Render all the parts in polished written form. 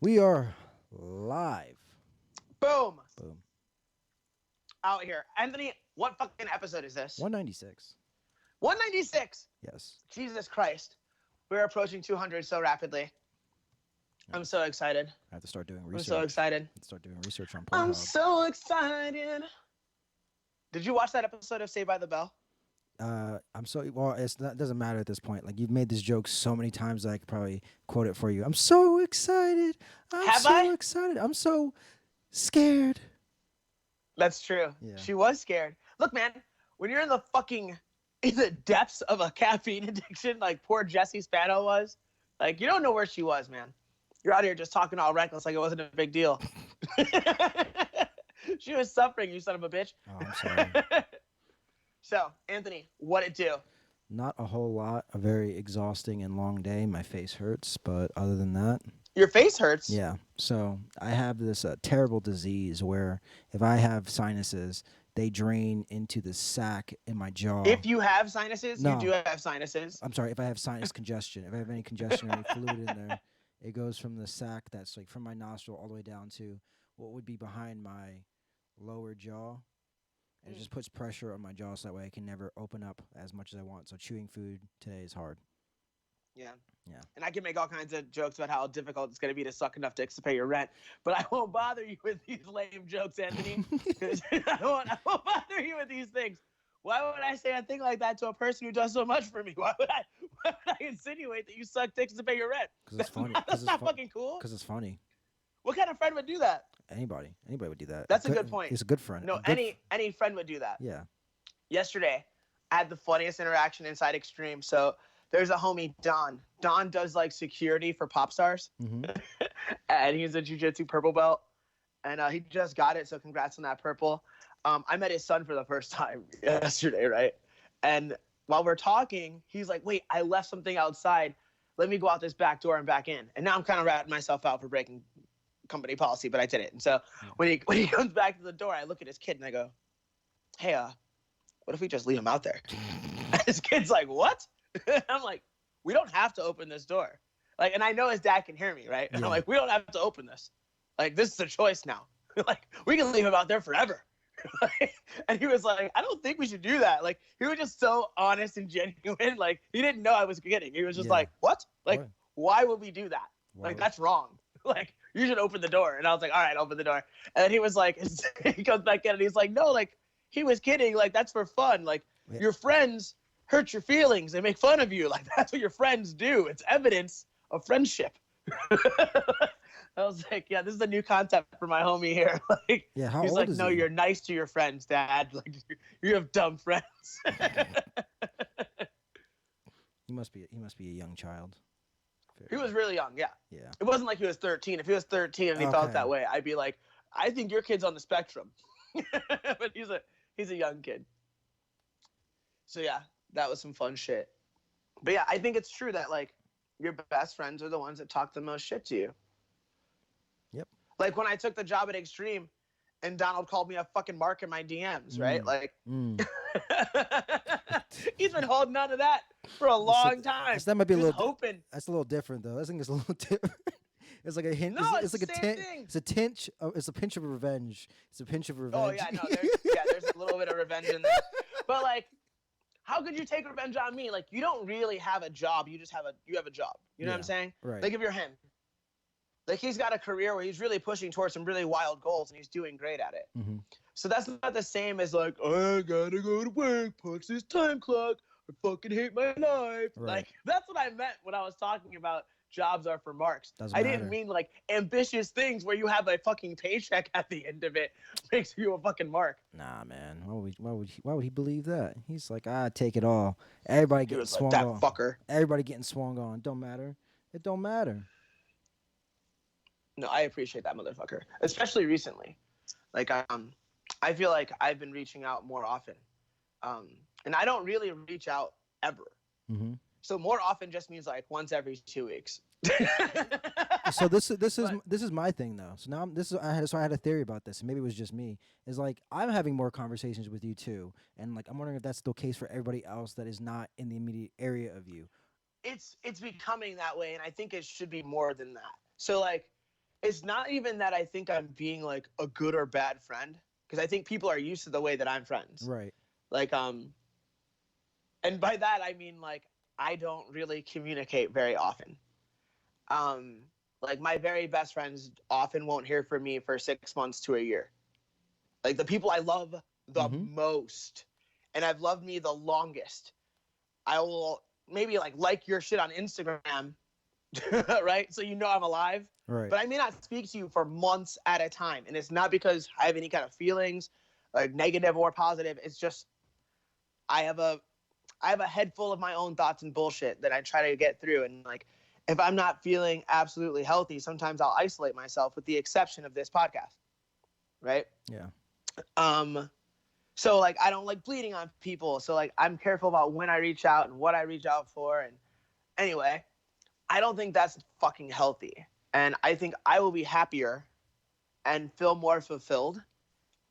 We are live. Boom. Boom. Out here. Anthony, what fucking episode is this? 196. 196. Yes. Jesus Christ. We're approaching 200 so rapidly. I'm Yes. so excited. I have to start doing I'm so research. I excited. have to start doing research on I'm Pornhub. so excited. Did you watch that episode of Saved by the Bell? I'm so well. It's not, doesn't matter at this point. Like you've made this joke so many times that I could probably quote it for you. I'm so excited. I'm Have so I? excited. I'm so scared. That's true. Yeah. She was scared. Look, man, when you're in the depths of a caffeine addiction like poor Jessie Spano was, like you don't know where she was, man. You're out here just talking all reckless like it wasn't a big deal. She was suffering, you son of a bitch. Oh, I'm sorry. So, Anthony, what it do? Not a whole lot. A very exhausting and long day. My face hurts, but other than that, Your face hurts. yeah. So I have this terrible disease where if I have sinuses, they drain into the sac in my jaw. If you have sinuses, you No. do have sinuses. I'm sorry, if I have sinus congestion, if I have any congestion or any fluid in there, it goes from the sac that's like from my nostril all the way down to what would be behind my lower jaw. And it just puts pressure on my jaw so that way I can never open up as much as I want. So chewing food today is hard. Yeah. Yeah. And I can make all kinds of jokes about how difficult it's going to be to suck enough dicks to pay your rent, but I won't bother you with these lame jokes, Anthony. I won't bother you with these things. Why would I say a thing like that to a person who does so much for me? Why would I insinuate that you suck dicks to pay your rent? Because it's funny. That's not fucking cool. Because it's funny. What kind of friend would do that? Anybody would do that. That's a good point. He's a good friend. No, A good any friend would do that. yeah. Yesterday, I had the funniest interaction inside Extreme. So there's a homie, Don. Don does like security for pop stars, Mm-hmm. and he's a jiu-jitsu purple belt, and he just got it. So congrats on that purple. I met his son for the first time yesterday, right? And while we're talking, he's like, "Wait, I left something outside. Let me go out this back door and back in." And now I'm kind of ratting myself out for breaking company policy, but I did it. And so when he comes back to the door, I look at his kid and I go, "Hey, what if we just leave him out there?" And his kid's like, "What?" I'm like, "We don't have to open this door." Like, and I know his dad can hear me, right? And Yeah. I'm like, "We don't have to open this. Like, this is a choice now. Like, we can leave him out there forever." And he was like, "I don't think we should do that." Like, he was just so honest and genuine. Like, he didn't know I was kidding. He was just Yeah. like, "What? Like, Why? why would we do that? Why Like, would- that's wrong. Like, you should open the door." And I was like, "All right, open the door." And then he was like, he comes back in and he's like, "No, like, he was kidding. Like, that's for fun. Like, Yeah. your friends hurt your feelings. They make fun of you. Like, that's what your friends do. It's evidence of friendship." I was like, "Yeah, this is a new concept for my homie here." Like, Yeah, how he's old like, is "No, he? you're nice to your friends, Dad. Like, you have dumb friends." He must be a young child. He was really young, yeah. Yeah. It wasn't like he was 13. If he was 13 and he felt Okay. that way, I'd be like, "I think your kid's on the spectrum." But he's a young kid. So yeah, that was some fun shit. But yeah, I think it's true that like your best friends are the ones that talk the most shit to you. Yep. Like when I took the job at Extreme and Donald called me a fucking mark in my DMs, right? Like Mm. he's been holding on to that for a long time. That might be a Just little. hoping. That's a little different though. I think it's a little different. It's like a hint. No, it's it's like the a same tinge. thing. It's a tinge. It's a pinch of revenge. It's a pinch of revenge. Oh yeah, no, there's a little bit of revenge in there. But like, how could you take revenge on me? Like, you don't really have a job. You just have a job. You know what I'm Yeah, saying? right. Like if you're him, like he's got a career where he's really pushing towards some really wild goals and he's doing great at it. Mm-hmm. So that's not the same as like, "I gotta go to work, punch this time clock. I fucking hate my life." Right. Like that's what I meant when I was talking about jobs are for marks. Doesn't I matter. didn't mean like ambitious things where you have a fucking paycheck at the end of it makes you a fucking mark. Nah, man. Why would he believe that? He's like, take it all. Everybody He getting was like, swung "That on. fucker." Everybody getting swung on. Don't matter. It don't matter. No, I appreciate that motherfucker, especially recently. Like, I feel like I've been reaching out more often, and I don't really reach out ever. Mm-hmm. So more often just means like once every 2 weeks. So this is But- this is my thing though. So now I had a theory about this, and maybe it was just me. Is like I'm having more conversations with you too, and like I'm wondering if that's the case for everybody else that is not in the immediate area of you. It's becoming that way, and I think it should be more than that. So like, it's not even that I think I'm being like a good or bad friend, because I think people are used to the way that I'm friends. Right. Like, and by that I mean like I don't really communicate very often. Um, like my very best friends often won't hear from me for 6 months to a year. Like the people I love the Mm-hmm. most, and I've loved me the longest, I will maybe like your shit on Instagram, right? So you know I'm alive. Right. But I may not speak to you for months at a time, and it's not because I have any kind of feelings, like negative or positive. It's just I have a head full of my own thoughts and bullshit that I try to get through. And like, if I'm not feeling absolutely healthy, sometimes I'll isolate myself, with the exception of this podcast, right? Yeah. So like I don't like bleeding on people. So like I'm careful about when I reach out and what I reach out for. And anyway, I don't think that's fucking healthy. And I think I will be happier and feel more fulfilled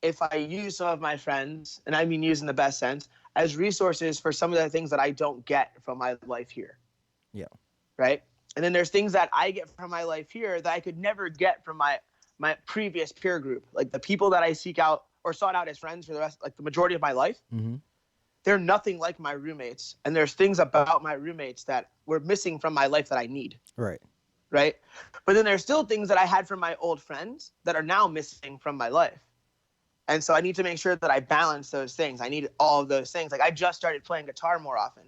if I use some of my friends, and I mean use in the best sense, as resources for some of the things that I don't get from my life here. Yeah. Right. And then there's things that I get from my life here that I could never get from my previous peer group. Like the people that I seek out or sought out as friends for the rest, like the majority of my life, Mm-hmm. they're nothing like my roommates. And there's things about my roommates that were missing from my life that I need. Right. Right. But then there's still things that I had from my old friends that are now missing from my life. And so I need to make sure that I balance those things. I need all of those things. Like I just started playing guitar more often.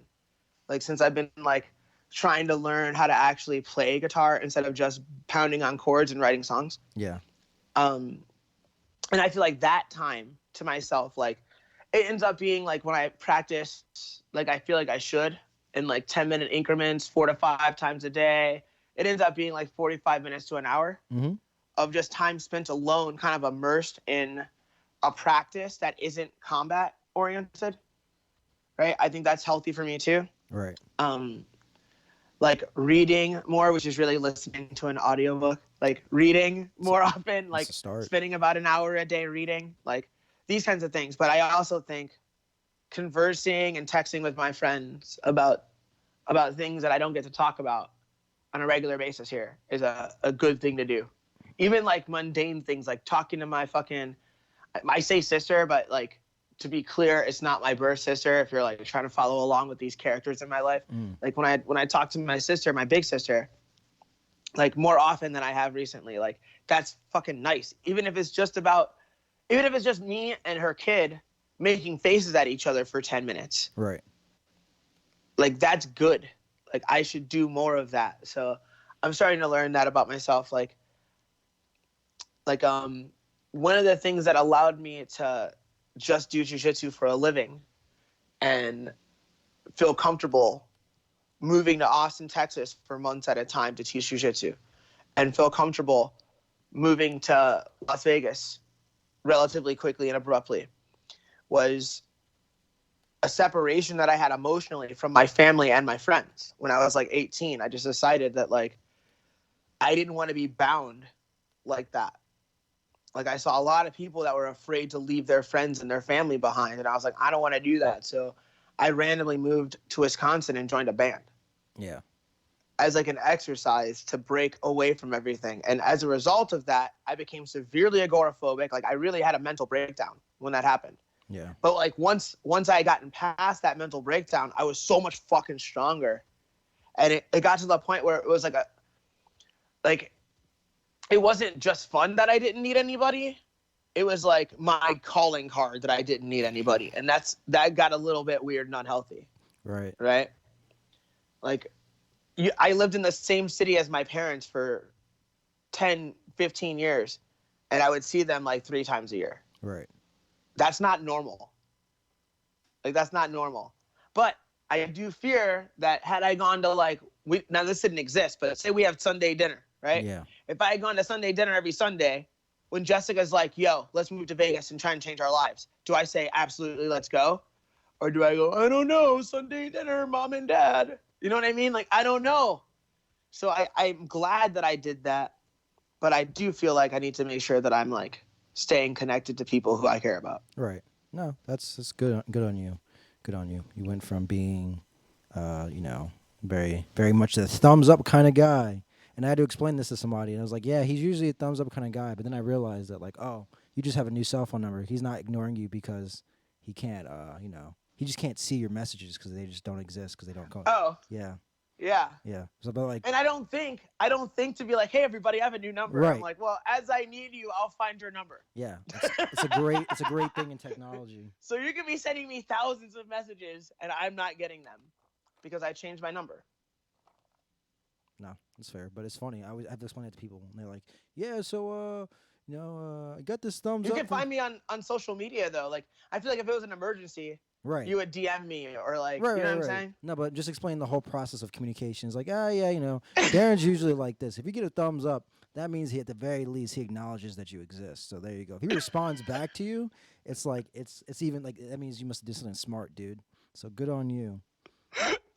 Like since I've been like trying to learn how to actually play guitar instead of just pounding on chords and writing songs. Yeah. And I feel like that time to myself, like it ends up being like when I practice, like I feel like I should, in like 10-minute increments, 4 to 5 times a day. It ends up being like 45 minutes to an hour Mm-hmm. of just time spent alone, kind of immersed in a practice that isn't combat oriented. Right. I think that's healthy for me too. Right. Like reading more, which is really listening to an audiobook, like reading more often, like That's a start. spending about an hour a day reading, like these kinds of things. But I also think conversing and texting with my friends about things that I don't get to talk about on a regular basis here is a good thing to do. Even like mundane things like talking to my fucking, I say sister, but like to be clear, it's not my birth sister. If you're like trying to follow along with these characters in my life, like when I talk to my sister, my big sister, like more often than I have recently, like that's fucking nice. Even if it's just me and her kid making faces at each other for 10 minutes. Right. Like that's good. Like I should do more of that. So I'm starting to learn that about myself. Like one of the things that allowed me to just do jiu-jitsu for a living and feel comfortable moving to Austin, Texas for months at a time to teach jiu-jitsu, and feel comfortable moving to Las Vegas relatively quickly and abruptly, was a separation that I had emotionally from my family and my friends. When I was like 18, I just decided that like I didn't want to be bound like that. Like I saw a lot of people that were afraid to leave their friends and their family behind. And I was like, I don't want to do that. So I randomly moved to Wisconsin and joined a band. Yeah. As like an exercise to break away from everything. And as a result of that, I became severely agoraphobic. Like I really had a mental breakdown when that happened. Yeah. But like once I had gotten past that mental breakdown, I was so much fucking stronger. And it got to the point where it was like it wasn't just fun that I didn't need anybody. It was like my calling card that I didn't need anybody. And that got a little bit weird and unhealthy. Right. Right? Like I lived in the same city as my parents for 10, 15 years, and I would see them like 3 times a year. Right. That's not normal. Like that's not normal. But I do fear that had I gone to now this didn't exist, but say we have Sunday dinner, right? Yeah. If I had gone to Sunday dinner every Sunday, when Jessica's like, yo, let's move to Vegas and try and change our lives, do I say, absolutely, let's go? Or do I go, I don't know, Sunday dinner, mom and dad? You know what I mean? Like, I don't know. So I'm glad that I did that, but I do feel like I need to make sure that I'm like staying connected to people who I care about. Right. No, that's good. Good on you. Good on you. You went from being, very, very much the thumbs up kind of guy, And I had to explain this to somebody, and I was like, yeah, he's usually a thumbs up kind of guy. But then I realized that, like, oh, you just have a new cell phone number. He's not ignoring you because he can't, he just can't see your messages because they just don't exist because they don't call. Oh, Yeah, yeah. yeah. So, but like, And I don't think to be like, hey, everybody, I have a new number. Right. I'm like, well, as I need you, I'll find your number. yeah, it's a great thing in technology. So you could be sending me thousands of messages, and I'm not getting them because I changed my number. No, that's fair, but it's funny. I have to explain it to people, and they're like, yeah, so I got this thumbs You up. can find me on social media though. Like, I feel like if it was an emergency, right. you would DM me or like, Right, you know right, what I'm right. saying? No, but just explain the whole process of communication. It's like, yeah, Darren's usually like this. If you get a thumbs up, that means he at the very least he acknowledges that you exist. So there you go. If he responds back to you, it's like it's even like that means you must do something smart, dude. So good on you.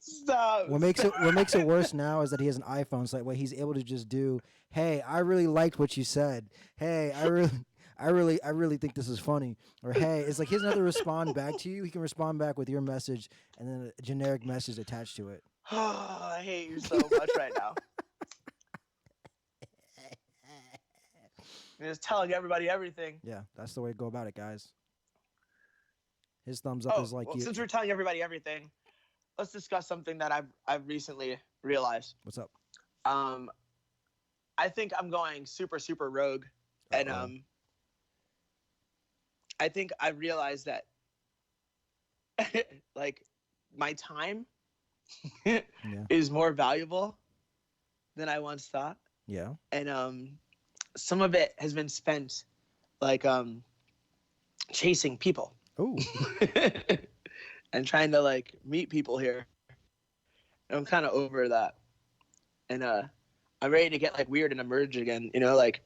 Stop. What makes it worse now is that he has an iPhone, so that way he's able to just do, hey, I really liked what you said. Hey, I really think this is funny. Or hey, it's like he doesn't have to respond back to you. He can respond back with your message and then a generic message attached to it. Oh, I hate you so much right now. You're just telling everybody everything. Yeah, that's the way to go about it, guys. His thumbs up is like well, you. Since we're telling everybody everything, let's discuss something that I've recently realized. What's up? I think I'm going super rogue, and I think I realized that like my time is more valuable than I once thought. Yeah. And some of it has been spent like chasing people. Oh. And trying to like meet people here. And I'm kind of over that. And I'm ready to get like weird and emerge again, like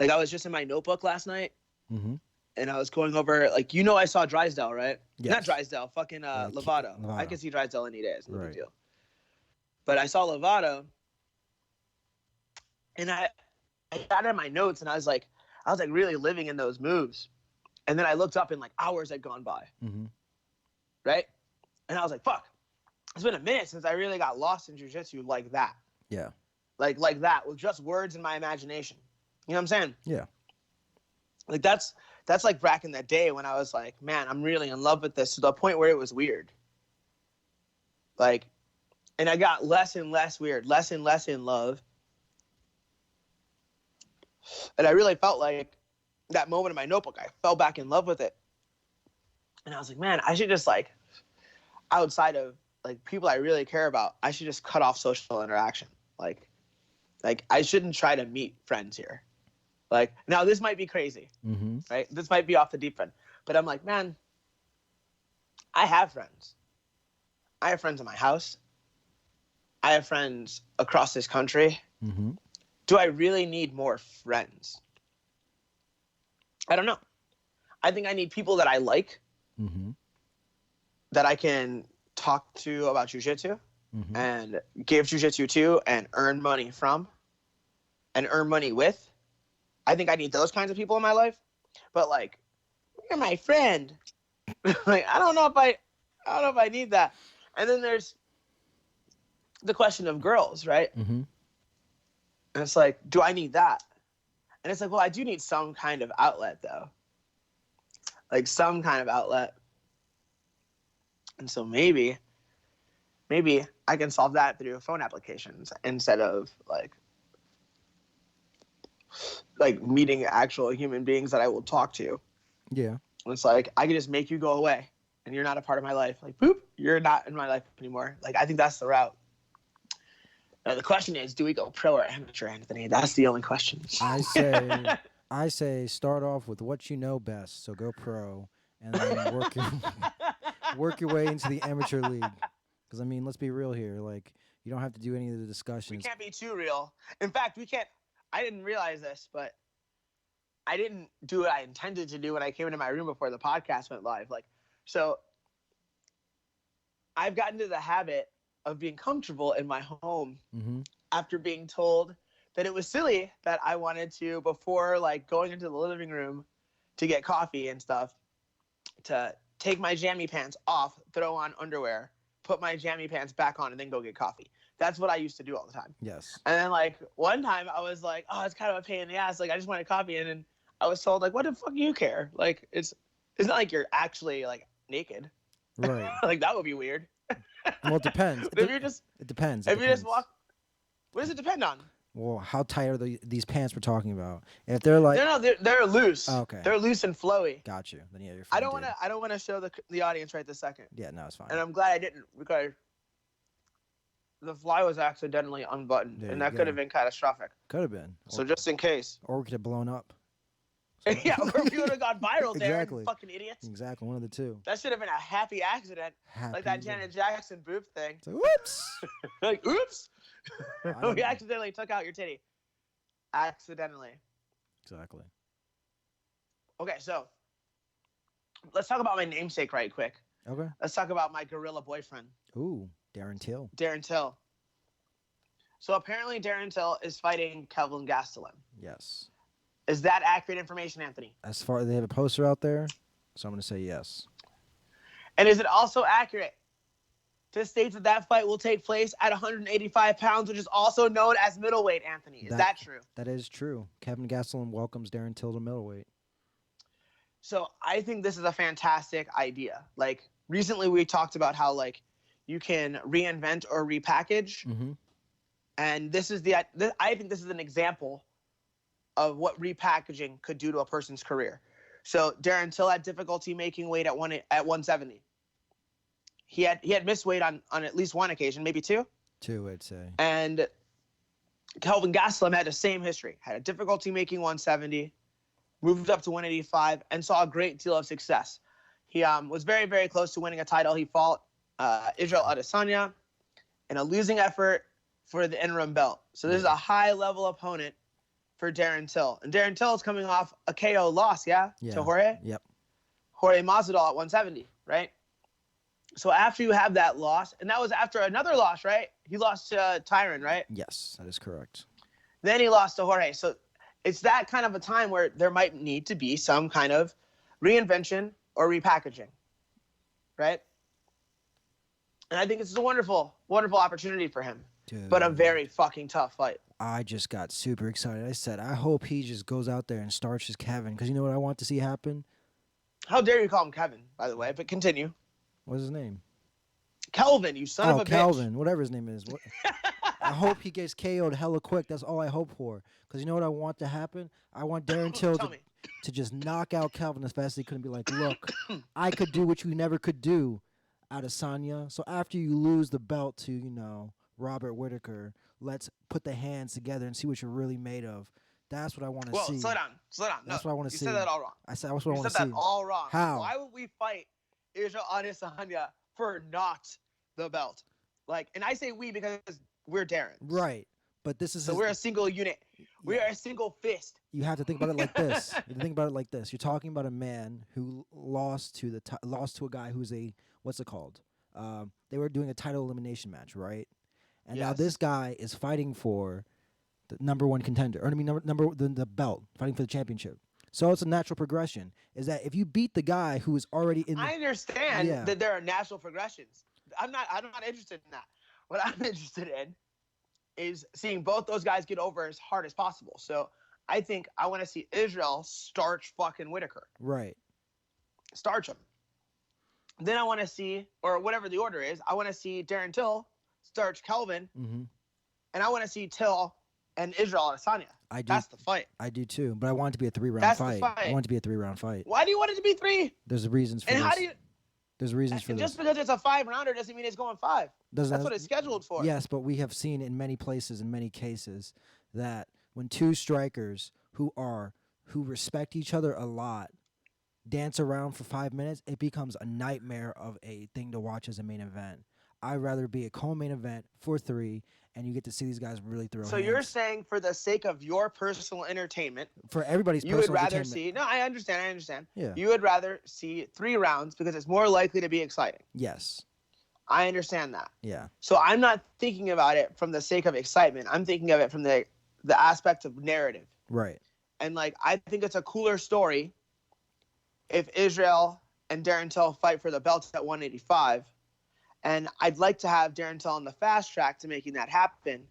I was just in my notebook last night. Mm-hmm. And I was going over, like, I saw Drysdale, right? Yes. Not Drysdale, fucking Lovato. I can see Drysdale any day. It's no big deal. But I saw Lovato, and I got in my notes, and I was like really living in those moves. And then I looked up, and like hours had gone by. Mm-hmm. Right? And I was like, fuck. It's been a minute since I really got lost in jiu-jitsu like that. Yeah. Like that, with just words in my imagination. You know what I'm saying? Yeah. Like that's like back in that day when I was like, man, I'm really in love with this, to the point where it was weird. Like, and I got less and less weird, less and less in love. And I really felt like that moment in my notebook, I fell back in love with it. And I was like, man, I should just like, outside of like people I really care about, I should just cut off social interaction. Like I shouldn't try to meet friends here. Like, now this might be crazy, mm-hmm. right? This might be off the deep end, but I'm like, man, I have friends. I have friends in my house. I have friends across this country. Mm-hmm. Do I really need more friends? I don't know. I think I need people that I like, mm-hmm. that I can talk to about jiu-jitsu, mm-hmm. and give jiu-jitsu to, and earn money from, and earn money with. I think I need those kinds of people in my life. But like, you're my friend. Like, I don't know if I need that. And then there's the question of girls, right? Mm-hmm. And it's like, do I need that? And it's like, well, I do need some kind of outlet though. Like some kind of outlet. And so maybe I can solve that through phone applications instead of like meeting actual human beings that I will talk to. Yeah. It's like, I can just make you go away and you're not a part of my life. Like, boop, you're not in my life anymore. Like, I think that's the route. Now, the question is, do we go pro or amateur, Anthony? That's the only question. I say start off with what you know best. So go pro and then work your way into the amateur league. Because, I mean, let's be real here. Like, you don't have to do any of the discussions. We can't be too real. In fact, we can't. I didn't realize this, but I didn't do what I intended to do when I came into my room before the podcast went live. Like, so I've gotten to the habit of being comfortable in my home, mm-hmm. after being told that it was silly that I wanted to, before like going into the living room to get coffee and stuff, to take my jammy pants off, throw on underwear, put my jammy pants back on, and then go get coffee. That's what I used to do all the time. Yes. And then like one time I was like, oh, it's kind of a pain in the ass. Like I just want a coffee, and then I was told like, what the fuck do you care? Like it's not like you're actually like naked. Right. Like that would be weird. Well, it depends. But if you just It depends. if you just walk, what does it depend on? Well, how tight are these pants we're talking about? If they're like, They're loose. Oh, okay. They're loose and flowy. Got you. Then yeah, you're I fine. don't wanna show the audience right this second. Yeah, no, it's fine. And I'm glad I didn't, because the fly was accidentally unbuttoned, There and you that go. could have been catastrophic. Could have been. So just in case. Or we could have blown up. Yeah, or we would have gone viral, Darren. Exactly. Fucking idiots. Exactly. One of the two. That should have been a happy accident, like that Happy- Janet Jackson boob thing. It's like, whoops. Like, oops, I don't we know. accidentally took out your titty. Accidentally. Exactly. Okay, so let's talk about my namesake right quick. Okay. Let's talk about my gorilla boyfriend, Ooh, Darren Till. Darren Till. So apparently Darren Till is fighting Kelvin Gastelum. Yes. Is that accurate information, Anthony? As far as they have a poster out there, so I'm gonna say yes. And is it also accurate to state that that fight will take place at 185 pounds, which is also known as middleweight, Anthony? Is that true? That is true. Kevin Gastelum welcomes Darren Till to middleweight. So I think this is a fantastic idea. Like recently we talked about how like you can reinvent or repackage. Mm-hmm. And I think this is an example of what repackaging could do to a person's career. So Darren Till had difficulty making weight at 170. He had missed weight on at least one occasion, maybe two. Two, I'd say. And Kelvin Gastelum had the same history. Had a difficulty making 170, moved up to 185, and saw a great deal of success. He was very, very close to winning a title. He fought Israel Adesanya in a losing effort for the interim belt. So this is a high-level opponent for Darren Till. And Darren Till is coming off a KO loss, to Jorge? Yep. Jorge Masvidal at 170, right? So after you have that loss, and that was after another loss, right? He lost to Tyron, right? Yes, that is correct. Then he lost to Jorge. So it's that kind of a time where there might need to be some kind of reinvention or repackaging, right? And I think it's a wonderful, wonderful opportunity for him. Dude, But a very fucking tough fight. I just got super excited. I said, I hope he just goes out there and starches Kevin, because you know what I want to see happen? How dare you call him Kevin, by the way? But continue. What's his name? Kelvin, you son of a Calvin, whatever his name is. I hope he gets KO'd hella quick. That's all I hope for. Because you know what I want to happen? I want Darren Till Tell me. to just knock out Calvin as fast as he could and be like, look, I could do what you never could do, Adesanya. So after you lose the belt to, Robert Whittaker, let's put the hands together and see what you're really made of. That's what I want to Whoa, see. slow down. That's No, what I want to see. You said that all wrong. I said that's what I You want said to see. that all wrong. How? Why would we fight Israel Adesanya for not the belt? And I say we because we're Darren. Right. But this is So we're a single unit. We are a single fist. You have to think about it like this. You have to think about it like this. You're talking about a man who lost to a guy who's what's it called? They were doing a title elimination match, right? And now Yes. this guy is fighting for the number one contender, or the belt, fighting for the championship. So it's a natural progression. Is that if you beat the guy who is already in? I understand Yeah. that there are natural progressions. I'm not interested in that. What I'm interested in is seeing both those guys get over as hard as possible. So I think I want to see Israel starch fucking Whittaker. Right. Starch him. Then I want to see, or whatever the order is, I want to see Darren Till starch Kelvin, Mm-hmm. and I want to see Till and Israel Adesanya. I do. That's the fight. I do too. But I want it to be a 3-round That's the fight. fight. I want it to be a 3-round fight. Why do you want it to be 3? There's reasons for And this. how do you? There's reasons for And this. just because it's a 5-rounder doesn't mean it's going 5. Doesn't That's what it's scheduled for. Yes, but we have seen in many places, in many cases, that when two strikers who respect each other a lot dance around for 5 minutes, it becomes a nightmare of a thing to watch as a main event. I'd rather be a co-main event for 3, and you get to see these guys really throw So hands. you're saying for the sake of your personal entertainment, for everybody's you would personal rather entertainment. see. No, I understand. Yeah. You would rather see 3 rounds because it's more likely to be exciting. Yes. I understand that. Yeah. So I'm not thinking about it from the sake of excitement. I'm thinking of it from the aspect of narrative. Right. And I think it's a cooler story if Israel and Darren Till fight for the belts at 185, And I'd like to have Darren Till on the fast track to making that happen.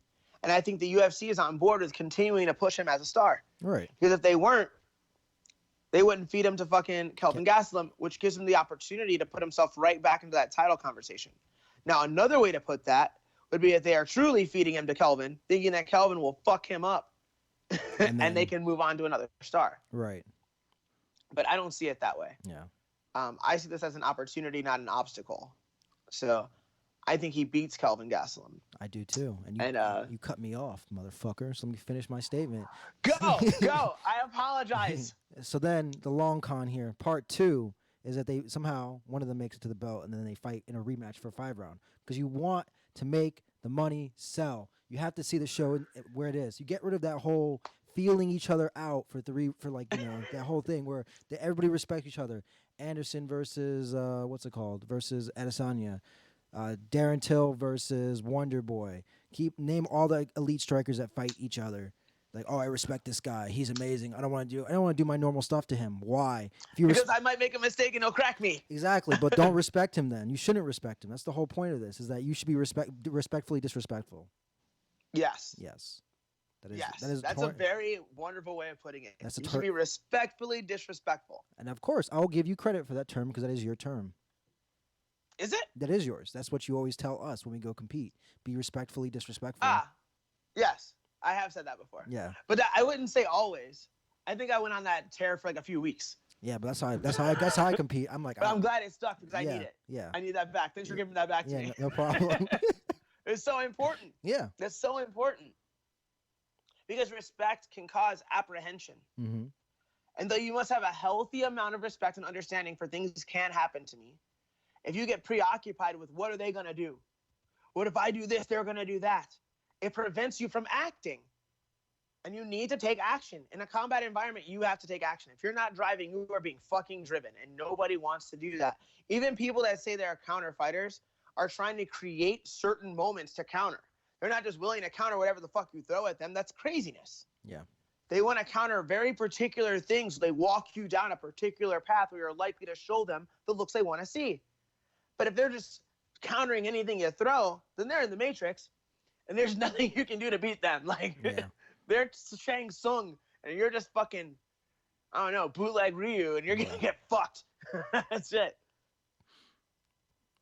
And I think the UFC is on board with continuing to push him as a star. Right. Because if they weren't, they wouldn't feed him to fucking Kelvin Gastelum, which gives him the opportunity to put himself right back into that title conversation. Now, another way to put that would be if they are truly feeding him to Kelvin, thinking that Kelvin will fuck him up and they can move on to another star. Right. But I don't see it that way. Yeah. I see this as an opportunity, not an obstacle. So I think he beats Kelvin Gastelum. I do too. And you cut me off, motherfucker. So let me finish my statement. Go. I apologize. So then the long con here, part 2, is that they somehow one of them makes it to the belt and then they fight in a rematch for a 5-round because you want to make the money sell. You have to see the show where it is. You get rid of that whole feeling each other out for that whole thing where everybody respects each other. Anderson versus versus Adesanya. Darren Till versus Wonder Boy. Name all the elite strikers that fight each other. Like, oh, I respect this guy. He's amazing. I don't want to do my normal stuff to him. Why? Because I might make a mistake and he'll crack me. Exactly, but don't respect him then. You shouldn't respect him. That's the whole point of this, is that you should be respectfully disrespectful. Yes. Yes. That's a very wonderful way of putting it. You should be respectfully disrespectful. And of course, I'll give you credit for that term because that is your term. Is it? That is yours. That's what you always tell us when we go compete. Be respectfully disrespectful. Yes. I have said that before. Yeah. But I wouldn't say always. I think I went on that tear for like a few weeks. Yeah, but that's how I compete. I'm like, but I'm glad it stuck because I need it. Yeah. I need that back. Thanks for giving that back to me. No problem. It's so important. Yeah. That's so important. Because respect can cause apprehension. Mm-hmm. And though you must have a healthy amount of respect and understanding for things can happen to me, if you get preoccupied with what are they going to do? What if I do this, they're going to do that? It prevents you from acting. And you need to take action. In a combat environment, you have to take action. If you're not driving, you are being fucking driven. And nobody wants to do that. Even people that say they're counter fighters are trying to create certain moments to counter. They're not just willing to counter whatever the fuck you throw at them. That's craziness. Yeah. They want to counter very particular things. They walk you down a particular path where you're likely to show them the looks they want to see. But if they're just countering anything you throw, then they're in the Matrix. And there's nothing you can do to beat them. Like, they're Shang Tsung, and you're just fucking, I don't know, bootleg Ryu, and you're going to get fucked. That's it.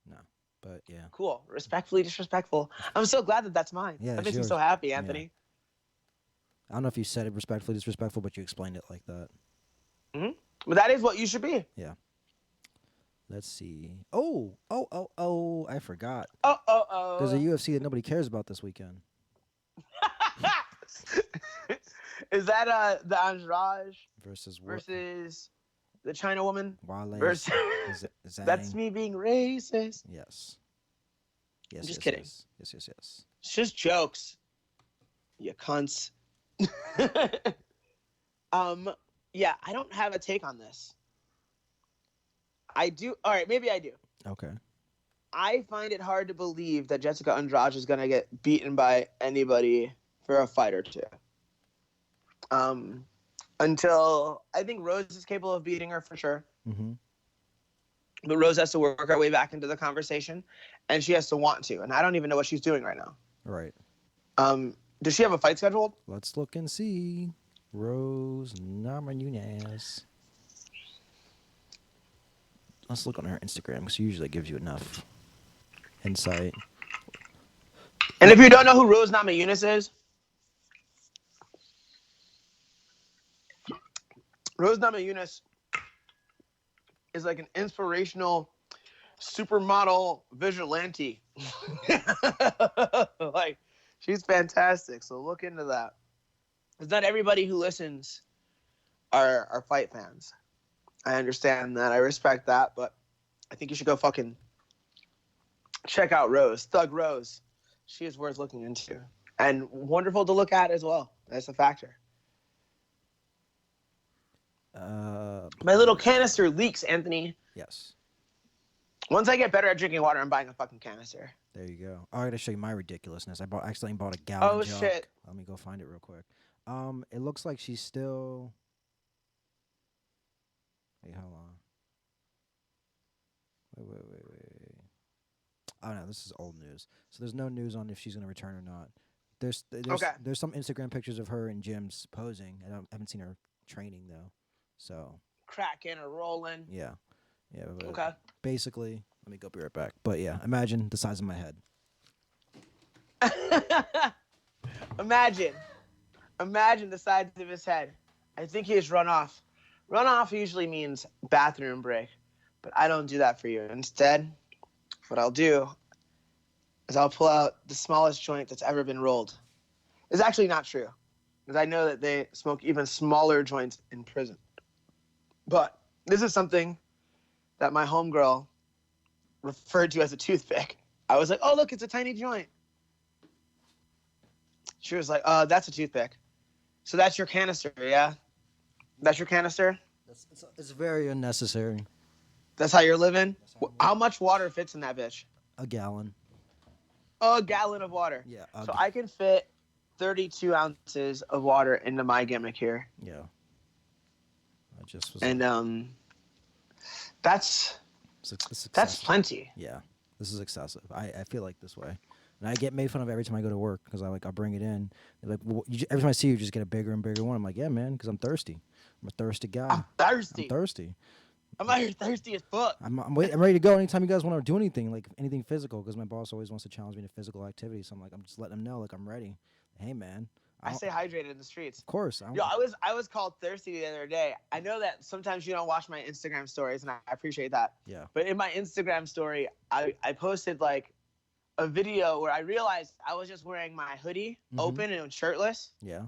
No, but yeah. Cool. Respectfully disrespectful. I'm so glad that that's mine. Yeah, that makes me so happy, Anthony. Yeah. I don't know if you said it respectfully disrespectful, but you explained it like that. Mm-hmm. But that is what you should be. Yeah. Let's see. Oh, I forgot. There's a UFC that nobody cares about this weekend. Is that the Andrade versus the China woman? Wale versus Zhang. That's me being racist. Yes. I'm just kidding. Yes. It's just jokes. You cunts. Yeah, I don't have a take on this. I do. All right, maybe I do. Okay. I find it hard to believe that Jessica Andrade is going to get beaten by anybody for a fight or two. Until I think Rose is capable of beating her for sure. Mm-hmm. But Rose has to work her way back into the conversation, and she has to want to. And I don't even know what she's doing right now. Right. Does she have a fight scheduled? Let's look and see. Rose Namajunas. Let's look on her Instagram because usually it gives you enough insight. And if you don't know who Rose Namajunas is, Rose Namajunas is like an inspirational supermodel vigilante. Like, she's fantastic. So look into that. It's not everybody who listens are fight fans. I understand that. I respect that. But I think you should go fucking check out Rose. Thug Rose. She is worth looking into. And wonderful to look at as well. That's a factor. My little canister leaks, Anthony. Yes. Once I get better at drinking water, I'm buying a fucking canister. There you go. Oh, I gotta show you my ridiculously. I accidentally bought a gallon jug. Shit. Let me go find it real quick. It looks like she's still. Wait, hold on. Wait. oh no, this is old news. So there's no news on if she's gonna return or not. Okay. There's some Instagram pictures of her in gyms posing. I haven't seen her training though. So Cracking or rolling. yeah, yeah. But Okay. basically, let me go be right back. But yeah, imagine the size of my head. Imagine the size of his head. I think he has run off. Run off usually means bathroom break, but I don't do that for you. Instead, what I'll do is I'll pull out the smallest joint that's ever been rolled. It's actually not true, because I know that they smoke even smaller joints in prison. But this is something that my homegirl referred to as a toothpick. I was like, oh, look, it's a tiny joint. She was like, that's a toothpick. So that's your canister, yeah? That's your canister? It's very unnecessary. That's how you're living? How much water fits in that bitch? A gallon. A gallon of water. Yeah. So I can fit 32 ounces of water into my gimmick here. Yeah. I just was. And that's plenty. Yeah, this is excessive. I feel like this way, and I get made fun of every time I go to work because I bring it in. They're like, well, every time I see you, just get a bigger and bigger one. I'm like, yeah, man, because I'm thirsty. I'm a thirsty guy. I'm thirsty. I'm thirsty. I'm out here thirsty as fuck. I'm ready to go anytime you guys want to do anything, like anything physical, because my boss always wants to challenge me to physical activity. So I'm like, I'm just letting them know, like, I'm ready. Hey, man. I stay hydrated in the streets. Of course. Yo, I was called thirsty the other day. I know that sometimes you don't watch my Instagram stories, and I appreciate that. Yeah. But in my Instagram story, I posted like a video where I realized I was just wearing my hoodie open and shirtless. Yeah.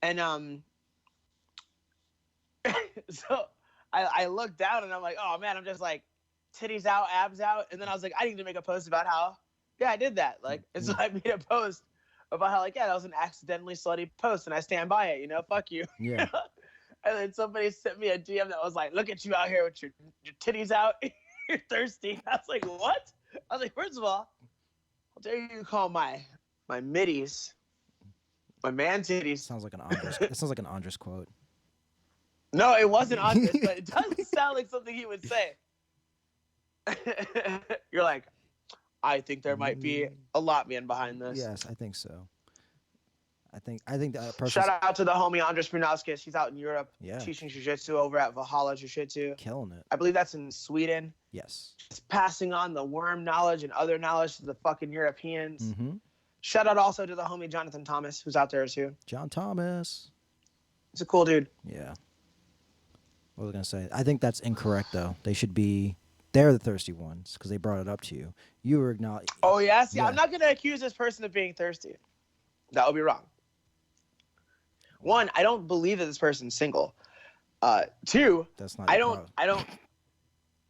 And so I looked down and I'm like, oh man, I'm just like titties out, abs out. And then I was like, I need to make a post about how, yeah, I did that. Like, and so I made a post about how, like, yeah, that was an accidentally slutty post and I stand by it, you know, fuck you. Yeah. And then somebody sent me a DM that was like, look at you out here with your titties out. You're thirsty. I was like, what? I was like, first of all, how dare you call my middies, my man titties. Sounds like an Andres. It sounds like an Andres quote. No, it wasn't Andres, but it does sound like something he would say. You're like, I think there might be a lot man behind this. Yes, I think so. I think that person. Shout out to the homie Andres Brunauskas. He's out in Europe teaching jiu-jitsu over at Valhalla Jiu-Jitsu. Killing it. I believe that's in Sweden. Yes. Just passing on the worm knowledge and other knowledge to the fucking Europeans. Mm-hmm. Shout out also to the homie Jonathan Thomas, who's out there too. John Thomas. He's a cool dude. Yeah. What was I gonna say? I think that's incorrect though. They're the thirsty ones because they brought it up to you. You were acknowledging. Oh yes, yeah. Yeah. I'm not gonna accuse this person of being thirsty. That would be wrong. One, I don't believe that this person's single. Two, That's not.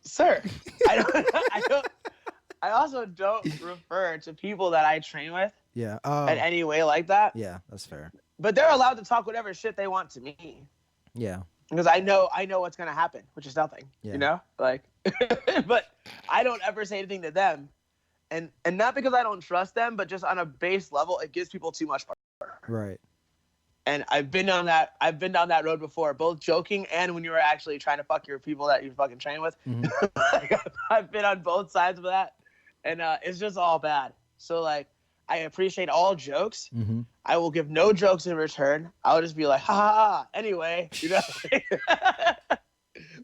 Sir, I also don't refer to people that I train with Yeah. in any way like that. Yeah, that's fair. But they're allowed to talk whatever shit they want to me. Yeah. Because I know what's gonna happen, which is nothing. Yeah. You know? Like but I don't ever say anything to them. And not because I don't trust them, but just on a base level, it gives people too much power. Right. And I've been down that road before, both joking and when you were actually trying to fuck your people that you fucking train with. Mm-hmm. Like, I've been on both sides of that, and it's just all bad. So like, I appreciate all jokes. Mm-hmm. I will give no jokes in return. I'll just be like, ha ha ha. Anyway, you know.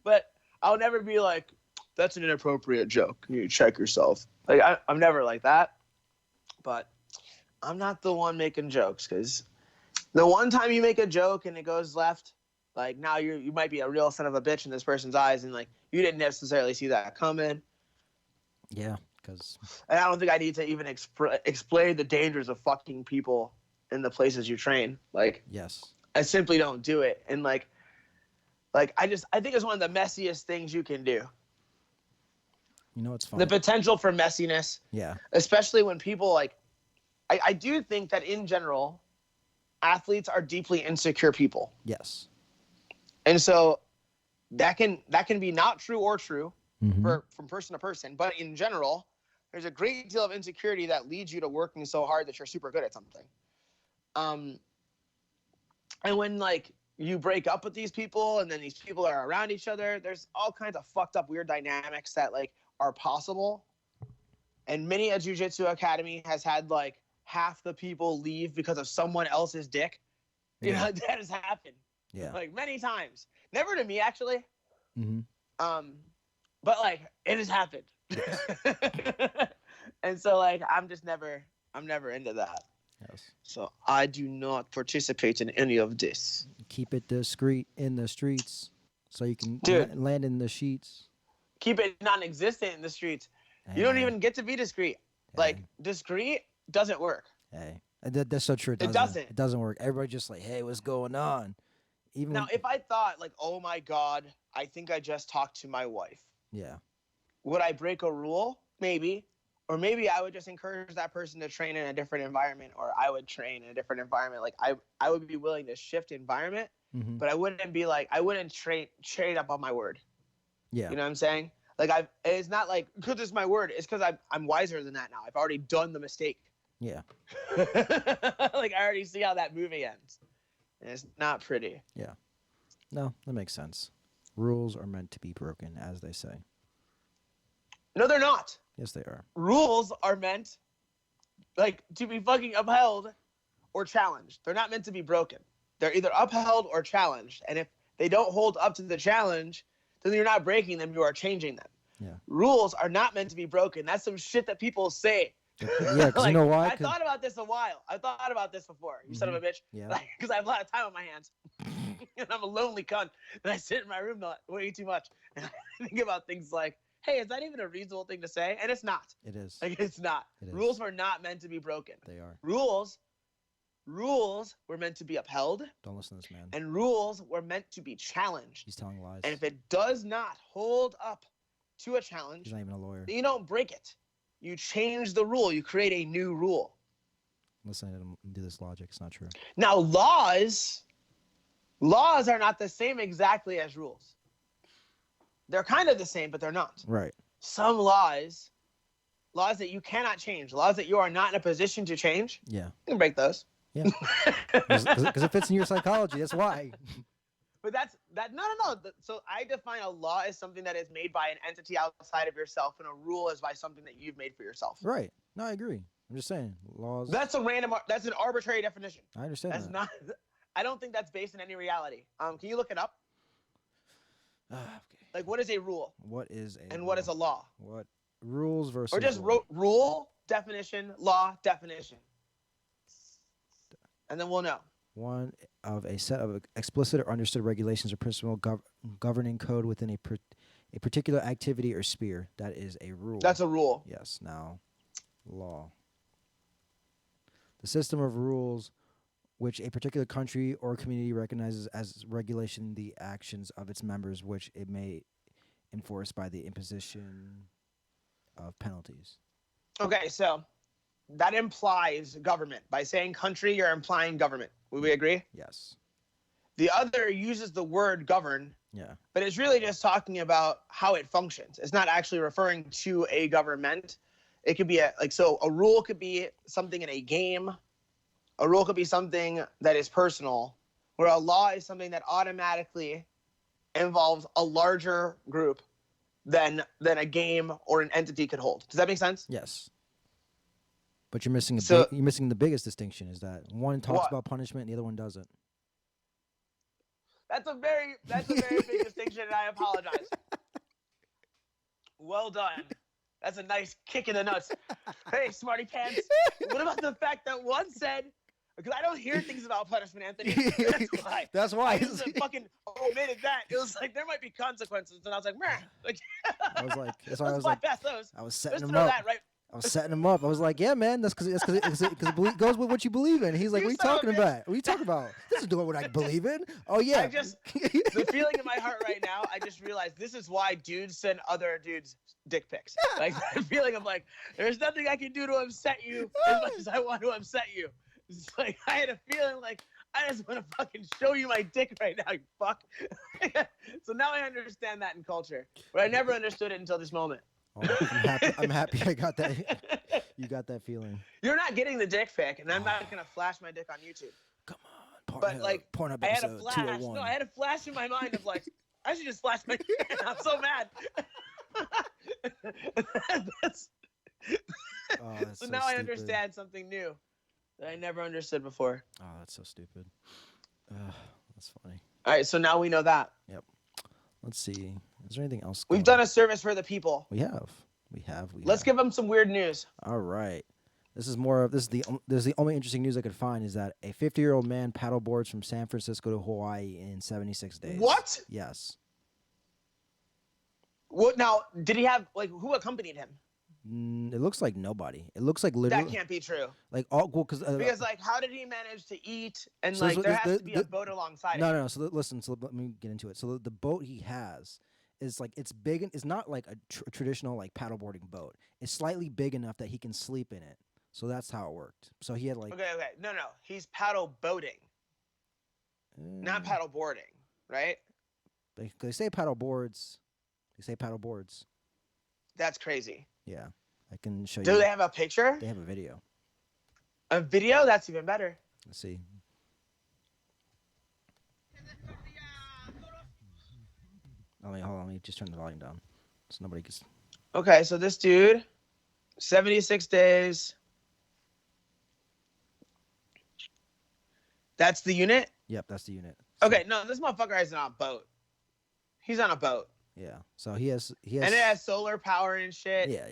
But I'll never be like, that's an inappropriate joke. You need to check yourself. Like I'm never like that. But I'm not the one making jokes, because the one time you make a joke and it goes left, like now you might be a real son of a bitch in this person's eyes, and like you didn't necessarily see that coming. Yeah, because. And I don't think I need to even explain the dangers of fucking people in the places you train. Like, Yes. I simply don't do it. And like I think it's one of the messiest things you can do. You know what's fun? The potential for messiness, Yeah. especially when people like, I do think that in general, athletes are deeply insecure people. Yes. And so that can be not true or true Mm-hmm. from person to person. But in general, there's a great deal of insecurity that leads you to working so hard that you're super good at something. And when like you break up with these people and then these people are around each other, there's all kinds of fucked up weird dynamics that like are possible. and many a jiu-jitsu academy has had like half the people leave because of someone else's dick. You know, that has happened. Yeah. Like many times. Never to me actually. Mm-hmm. But like it has happened. And so like I'm never into that. Yes. So I do not participate in any of this. Keep it discreet in the streets so you can Dude. land in the sheets. Keep it non-existent in the streets. Hey, You don't man. even get to be discreet. Hey. Like discreet doesn't work. Hey, that's so true. It doesn't. It doesn't work. Everybody just like, hey, what's going on? Even Now, if I thought like, oh my God, I think I just talked to my wife. yeah, Would I break a rule? Maybe. Or maybe I would just encourage that person to train in a different environment, or I would train in a different environment. Like I would be willing to shift environment, mm-hmm. but I wouldn't trade up on my word. Yeah, You know what I'm saying? Like it's not like because it's my word. It's because I'm wiser than that now. I've already done the mistake. yeah, Like I already see how that movie ends. And it's not pretty. yeah. No, that makes sense. Rules are meant to be broken, as they say. No, they're not. Yes, they are. Rules are meant like to be fucking upheld or challenged. They're not meant to be broken. They're either upheld or challenged. And if they don't hold up to the challenge, then you're not breaking them, you are changing them. Yeah. Rules are not meant to be broken. That's some shit that people say. Yeah, because Like, you know why? I thought about this a while. I thought about this before. You son of a bitch. Yeah. Because I have a lot of time on my hands. And I'm a lonely cunt. And I sit in my room way too much. And I think about things like, hey, is that even a reasonable thing to say? And it's not. It is. Like, it's not. It is. Rules were not meant to be broken. They are. Rules were meant to be upheld. Don't listen to this man. And rules were meant to be challenged. He's telling lies. And if it does not hold up to a challenge, He's not even a lawyer. you don't break it. You change the rule. You create a new rule. Listen to him do this logic. It's not true. Now, laws are not the same exactly as rules. They're kind of the same, but they're not. Right. Some laws that you cannot change, laws that you are not in a position to change, Yeah. you can break those. Yeah. Because it fits in your psychology. That's why. But no. So I define a law as something that is made by an entity outside of yourself, and a rule is by something that you've made for yourself. Right. No, I agree. I'm just saying laws. That's an arbitrary definition. I understand That's that. not. I don't think that's based in any reality. Can you look it up? Okay. Like, what is a rule What is a and what is a law? What rules versus Or just law? rule definition, law definition, and then we'll know. One of a set of explicit or understood regulations or principle governing code within a particular activity or sphere. That is a rule. That's a rule. Yes. Now, law. The system of rules which a particular country or community recognizes as regulation the actions of its members, which it may enforce by the imposition of penalties. Okay, so that implies government. By saying country, you're implying government. Would we agree? Yes. The other uses the word govern, Yeah. but it's really just talking about how it functions. It's not actually referring to a government. It could be a rule could be something in a game. A rule could be something that is personal, where a law is something that automatically involves a larger group than a game or an entity could hold. Does that make sense? Yes. But you're missing you're missing the biggest distinction is that one talks What? about punishment and the other one doesn't. That's a very big distinction, and I apologize. Well done. That's a nice kick in the nuts. Hey, smarty pants. What about the fact that one said, because I don't hear things about punishment, Anthony. That's why. That's why. I just fucking omitted that. It was like there might be consequences, and I was like, meh. Like, I was like, that's why I let's was like, bypass those. I was setting Let's him throw up. that right. I was setting him up. I was like, yeah, man, that's because it goes with what you believe in. He's like, You what are you son of a talking bitch. about? What are you talking about? This is doing what I believe in. Oh yeah. The feeling in my heart right now, I just realized this is why dudes send other dudes dick pics. Like the feeling of like, there's nothing I can do to upset you as much as I want to upset you. It's like I had a feeling like I just want to fucking show you my dick right now, you fuck. So now I understand that in culture, but I never understood it until this moment. Oh, I'm happy I got that. You got that feeling. You're not getting the dick pic, and I'm not gonna flash my dick on YouTube. Come on. But like, Pornhub I had a episode flash. 201. No, I had a flash in my mind of like, I should just flash my dick. I'm so mad. Oh, that's So so now I stupid. understand something new that I never understood before. Oh, that's so stupid. That's funny. All right, so now we know that. Yep. Let's see. Is there anything else We've going? done a service for the people. We have. We have. We Let's have. give them some weird news. All right. This is more of this is the only interesting news I could find is that a 50-year-old man paddleboards from San Francisco to Hawaii in 76 days. What? Yes. What now? Did he have like who accompanied him? It looks like nobody. It looks like literally That can't be true. like all well Because like, how did he manage to eat? And So this like, was- there this- has the- to be the- a boat alongside no, it. no, no. So listen. So let me get into it. So the boat he has is like it's big. It's not like a traditional like paddleboarding boat. It's slightly big enough that he can sleep in it. So that's how it worked. So he had like Okay. No. He's paddle boating, not paddle boarding, right? They say paddle boards. They say paddle boards. That's crazy. Yeah, I can show Do you. they have a picture? They have a video. A video? That's even better. Let's see. Hold on. Let me just turn the volume down so nobody gets. Okay, so this dude, 76 days. That's the unit? Yep, that's the unit. Okay, no, this motherfucker is on a boat. He's on a boat. Yeah. So he has. And it has solar power and shit. Yeah.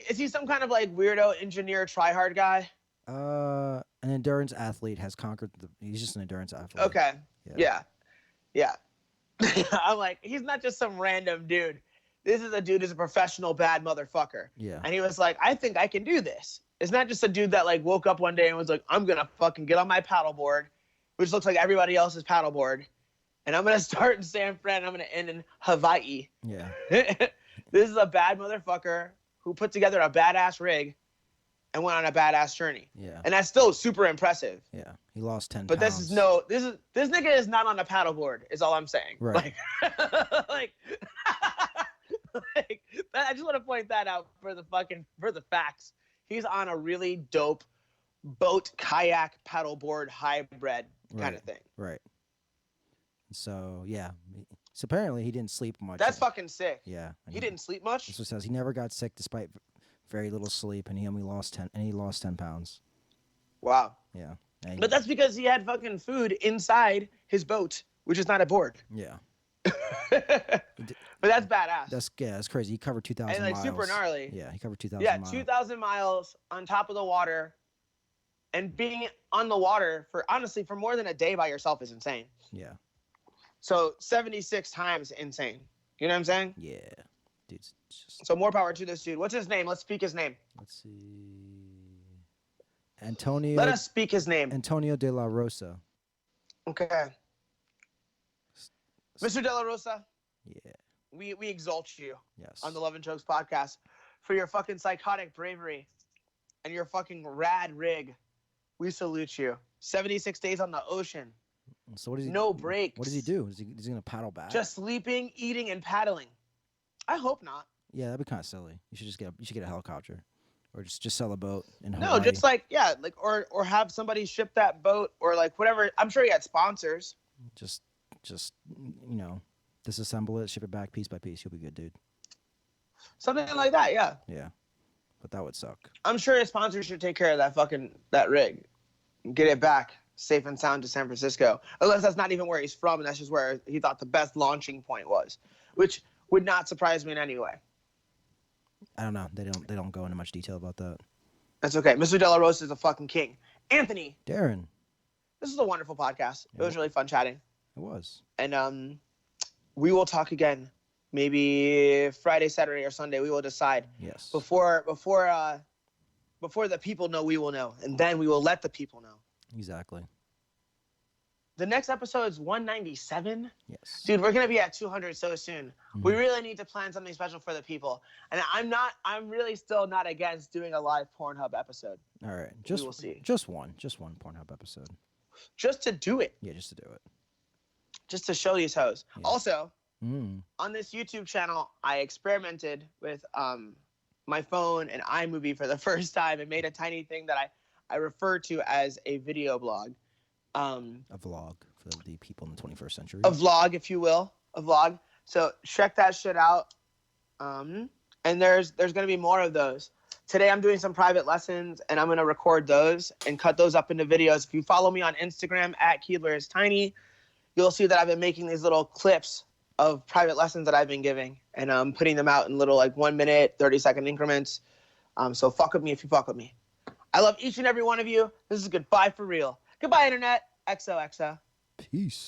Is he some kind of like weirdo engineer tryhard guy? An endurance athlete has conquered the. He's just an endurance athlete. Okay. Yeah. Yeah. I'm like, he's not just some random dude. This is a dude who's a professional bad motherfucker. Yeah. And he was like, I think I can do this. It's not just a dude that like woke up one day and was like, I'm gonna fucking get on my paddleboard, which looks like everybody else's paddleboard, and I'm gonna start in San Fran. I'm gonna end in Hawaii. Yeah. This is a bad motherfucker who put together a badass rig and went on a badass journey. Yeah. And that's still super impressive. Yeah. He lost 10 But pounds. this nigga is not on a paddleboard, is all I'm saying. Right. Like, like I just want to point that out for the facts. He's on a really dope boat kayak paddleboard hybrid kind of thing. Right. So yeah. So apparently he didn't sleep much. That's fucking sick. Yeah. and He didn't sleep much. This one says he never got sick despite very little sleep, and he only lost 10. And he lost 10 pounds. Wow. Yeah. And But that's because he had fucking food inside his boat, which is not a board. yeah. But that's badass. That's crazy. He covered 2,000 and like miles. super gnarly. Yeah, he covered 2,000 Yeah, miles. 2,000 miles on top of the water, and being on the water for honestly for more than a day by yourself is insane. Yeah. So 76 times insane. You know what I'm saying? Yeah. Dude, it's just So more power to this dude. What's his name? Let's speak his name. let's see. Antonio Let us speak his name. Antonio de la Rosa. Okay. Mr. De La Rosa, Yeah. we exalt you Yes. on the Love and Jokes podcast for your fucking psychotic bravery and your fucking rad rig. We salute you. 76 days on the ocean. So what does he No breaks. What does he do? Is he gonna paddle back? Just sleeping, eating, and paddling. I hope not. Yeah, that'd be kind of silly. You should get a helicopter, or just sell a boat in Hawaii. No, just like or have somebody ship that boat or like whatever. I'm sure he had sponsors. just disassemble it, ship it back piece by piece. You'll be good, dude. Something like that, yeah. Yeah, but that would suck. I'm sure his sponsors should take care of that rig. Get it back safe and sound to San Francisco. Unless that's not even where he's from and that's just where he thought the best launching point was. Which would not surprise me in any way. I don't know. They don't go into much detail about that. That's okay. Mr. De La Rosa is a fucking king. Anthony, Darren, this is a wonderful podcast. It was really fun chatting. it was. And we will talk again. Maybe Friday, Saturday, or Sunday. We will decide. Yes. Before the people know, we will know. And then we will let the people know. Exactly. The next episode is 197. Yes. Dude, we're going to be at 200 so soon. Mhm. We really need to plan something special for the people. And I'm really still not against doing a live Pornhub episode. All right. will see. Just one Pornhub episode. Just to do it. Yeah, just to do it. Just to show these hoes. Yeah. Also, Mm. on this YouTube channel, I experimented with my phone and iMovie for the first time and made a tiny thing that I refer to as a video blog. A vlog for the people in the 21st century. A vlog, if you will. A vlog. So check that shit out. And there's going to be more of those. today I'm doing some private lessons, and I'm going to record those and cut those up into videos. If you follow me on Instagram at KeedlerIsTiny, you'll see that I've been making these little clips of private lessons that I've been giving, and I'm putting them out in little like 1 minute, 30-second increments. So fuck with me if you fuck with me. I love each and every one of you. This is goodbye for real. Goodbye, internet. XOXO. Peace.